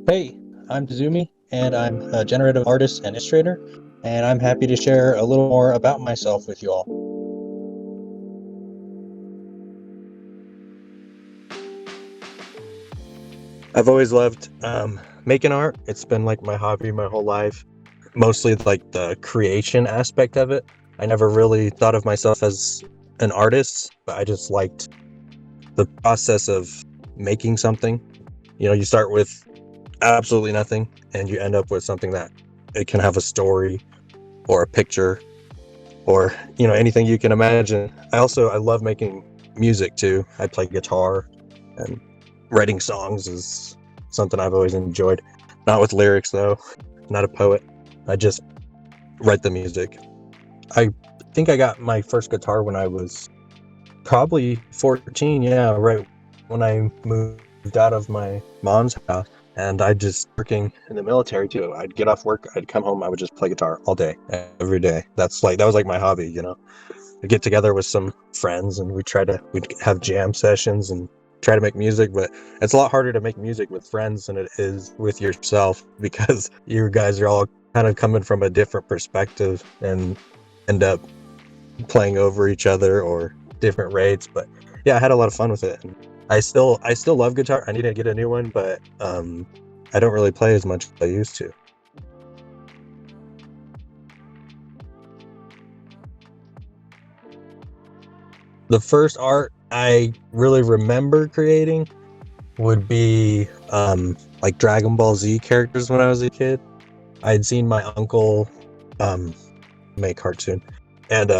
Hey, I'm Tezumie, and I'm a generative artist and illustrator, and I'm happy to share a little more about myself with you all. I've always loved making art. It's been like my hobby my whole life, mostly like the creation aspect of it. I never really thought of myself as an artist, but I just liked the process of making something. You start with absolutely nothing, and you end up with something that it can have a story or a picture or anything you can imagine. I love making music too. I play guitar, and writing songs is something I've always enjoyed. Not with lyrics though. Not a poet. I just write the music. I think I got my first guitar when I was probably 14. Yeah, right when I moved out of my mom's house. And I just working in the military too. I'd get off work, I'd come home, I would just play guitar all day, every day. That was like my hobby. I'd get together with some friends and we'd have jam sessions and try to make music. But it's a lot harder to make music with friends than it is with yourself, because you guys are all kind of coming from a different perspective and end up playing over each other or different rates. But yeah, I had a lot of fun with it. I still love guitar. I need to get a new one, but I don't really play as much as I used to. The first art I really remember creating would be like Dragon Ball Z characters when I was a kid. I had seen my uncle make cartoon, and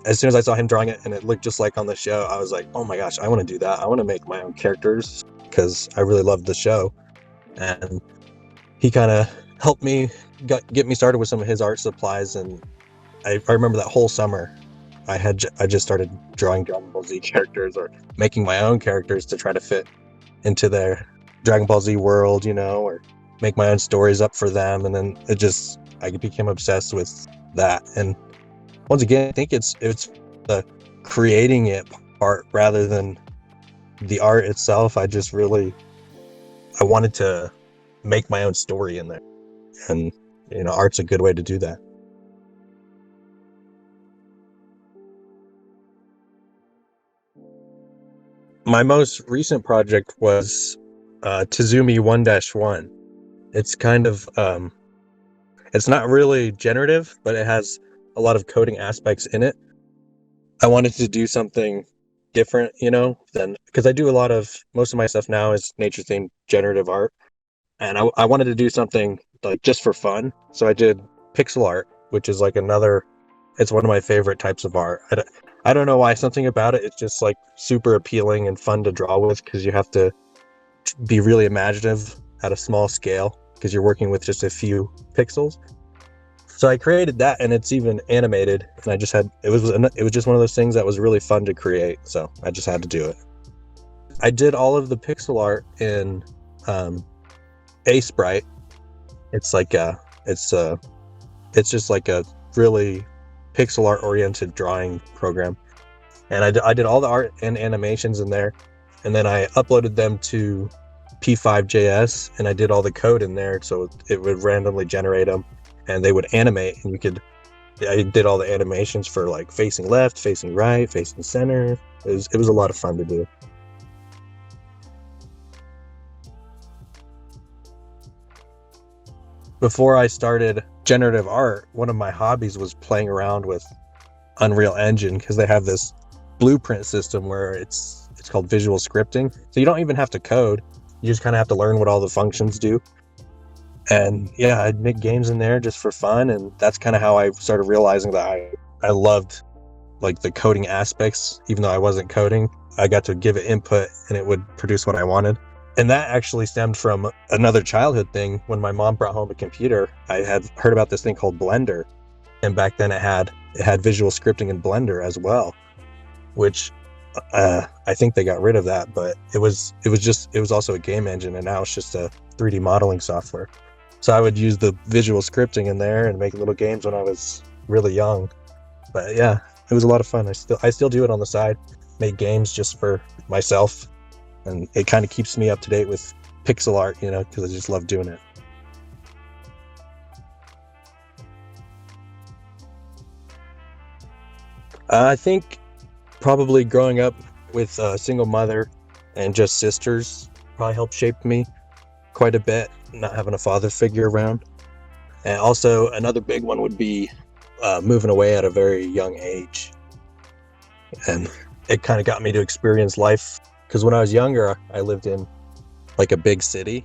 as soon as I saw him drawing it and it looked just like on the show, I was like, oh my gosh, I want to do that. I want to make my own characters because I really loved the show. And he kind of helped me get me started with some of his art supplies. And I remember that whole summer I just started drawing Dragon Ball Z characters or making my own characters to try to fit into their Dragon Ball Z world, or make my own stories up for them. And then I became obsessed with that. And once again, I think it's the creating it part rather than the art itself. I wanted to make my own story in there, and art's a good way to do that. My most recent project was Tezumie 1-1. It's kind of it's not really generative, but it has a lot of coding aspects in it. I wanted to do something different, than, because I do most of my stuff now is nature themed generative art. And I wanted to do something like just for fun. So I did pixel art, which is like it's one of my favorite types of art. I don't know why, something about it, it's just like super appealing and fun to draw with, because you have to be really imaginative at a small scale because you're working with just a few pixels. So I created that, and it's even animated, and it was just one of those things that was really fun to create, so I just had to do it. I did all of the pixel art in Sprite. It's just like a really pixel art oriented drawing program, and I did all the art and animations in there, and then I uploaded them to P5.js, and I did all the code in there, so it would randomly generate them, and they would animate, and I did all the animations for like facing left, facing right, facing center. It was a lot of fun to do. Before I started generative art, one of my hobbies was playing around with Unreal Engine, because they have this blueprint system where it's called visual scripting. So you don't even have to code. You just kind of have to learn what all the functions do. And yeah, I'd make games in there just for fun, and that's kind of how I started realizing that I loved like the coding aspects. Even though I wasn't coding, I got to give it input and it would produce what I wanted. And that actually stemmed from another childhood thing. When my mom brought home a computer, I had heard about this thing called Blender, and back then it had visual scripting in Blender as well, which I think they got rid of that, but it was also a game engine, and now it's just a 3D modeling software. So I would use the visual scripting in there and make little games when I was really young. But yeah, it was a lot of fun. I still do it on the side, make games just for myself, and it kind of keeps me up to date with pixel art, because I just love doing it. I think probably growing up with a single mother and just sisters probably helped shape me quite a bit, not having a father figure around. And also another big one would be moving away at a very young age. And it kind of got me to experience life, because when I was younger, I lived in like a big city.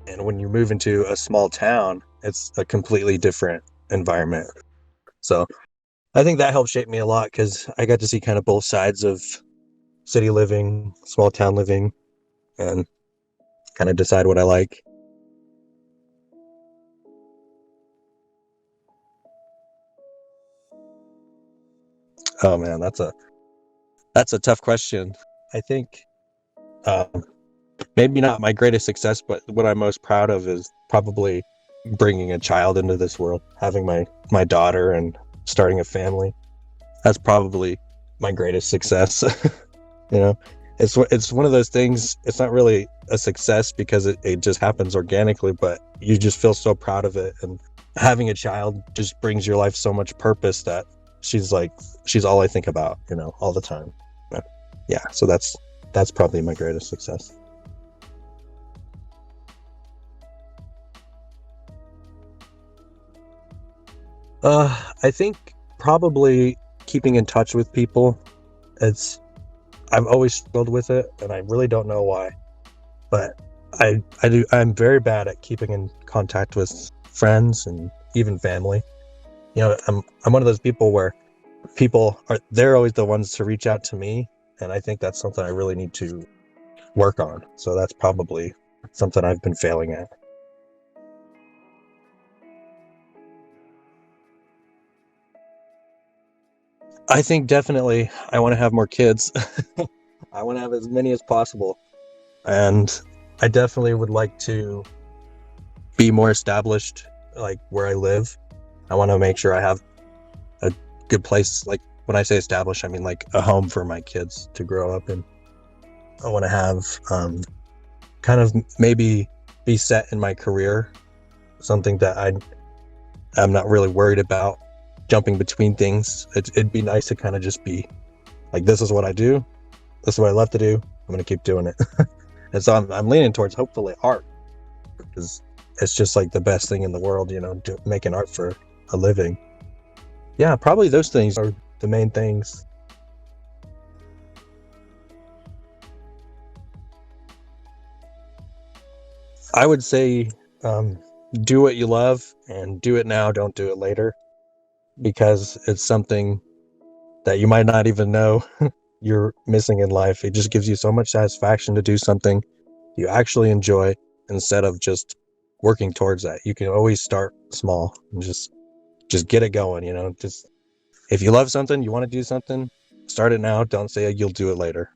And when you move into a small town, it's a completely different environment. So I think that helped shape me a lot, because I got to see kind of both sides of city living, small town living, and kind of decide what I like. Oh man, that's a tough question. I think um, maybe not my greatest success, but what I'm most proud of is probably bringing a child into this world, having my daughter and starting a family. That's probably my greatest success. you know, it's one of those things. It's not really a success because it just happens organically, but you just feel so proud of it. And having a child just brings your life so much purpose that she's all I think about, all the time. Yeah, so that's probably my greatest success. I think probably keeping in touch with people. It's I've always struggled with it, and I really don't know why. But I'm very bad at keeping in contact with friends and even family. I'm one of those people where they're always the ones to reach out to me, and I think that's something I really need to work on. So that's probably something I've been failing at. I think definitely I want to have more kids. I want to have as many as possible. And I definitely would like to be more established, like where I live. I want to make sure I have a good place. Like when I say established, I mean like a home for my kids to grow up in. I want to have kind of maybe be set in my career, something that I'm not really worried about jumping between things. It'd be nice to kind of just be like, this is what I do. This is what I love to do. I'm going to keep doing it. And so I'm leaning towards hopefully art, because it's just like the best thing in the world, making art for a living. Yeah, probably those things are the main things. I would say do what you love and do it now, don't do it later, because it's something that you might not even know you're missing in life. It just gives you so much satisfaction to do something you actually enjoy instead of just working towards that. You can always start small and just get it going, just if you love something, you want to do something, start it now. Don't say you'll do it later.